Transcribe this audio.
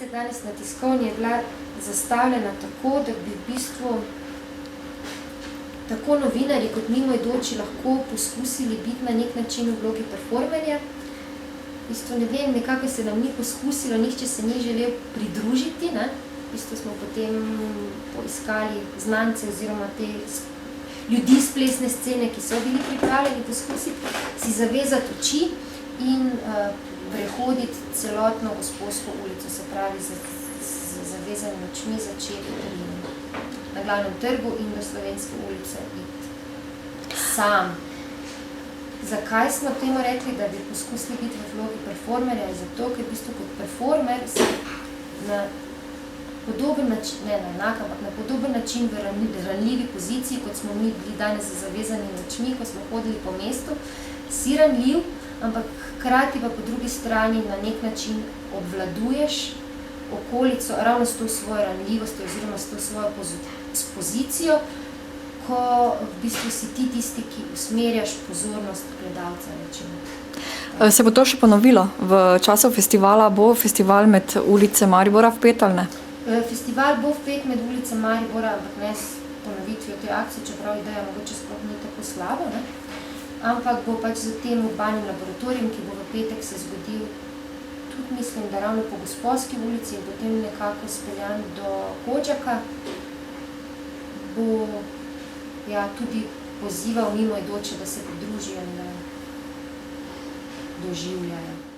akcija danes na tiskovni je bila zastavljena tako, da bi v bistvu tako novinarji kot mimoidoči lahko poskusili biti na nek način v vlogi performerja. V bistvu ne vem, nekako se nam ni poskusilo, nihče se ni želel pridružiti, ne? V bistvu smo potem poiskali znance oziroma te ljudi iz plesne scene, ki so bili pripravljeni poskusiti, si zavezati oči in prehoditi celotno Gosposko ulico, se pravi z zavezanimi očmi začeti na Glavnem trgu in do Slovenske ulice iti sam. Zakaj smo temu rekli, da bi poskusili biti v vlogi performerja? Zato, ker v bistvu kot performer se na podoben način, ne na enak, ampak na podoben način v ranljivi poziciji, kot smo mi bili danes z zavezanimi očmi, ko smo hodili po mestu, si ranljiv, ampak hkrati pa po drugi strani na nek način obvladuješ okolico ravno s to svojo ranljivostjo oziroma s to svojo pozicijo, ko v bistvu si ti tisti, ki usmerjaš pozornost gledalca, rečemo. Se bo to še ponovilo? V času festivala bo festival med ulice Maribora vpet ali ne? Festival bo vpet med ulice Maribora, ampak ne s ponovitvijo te akcije, čeprav ideja mogoče sploh ni tako slabo, ne? Ampak bo pač za tem urbanim laboratorijem, ki bo v petek se zgodil, tudi mislim, da ravno po Gosposki ulici in potem nekako speljan do Hodžaka, bo tudi pozival mimoidoče, da se pridružijo in da doživljajo.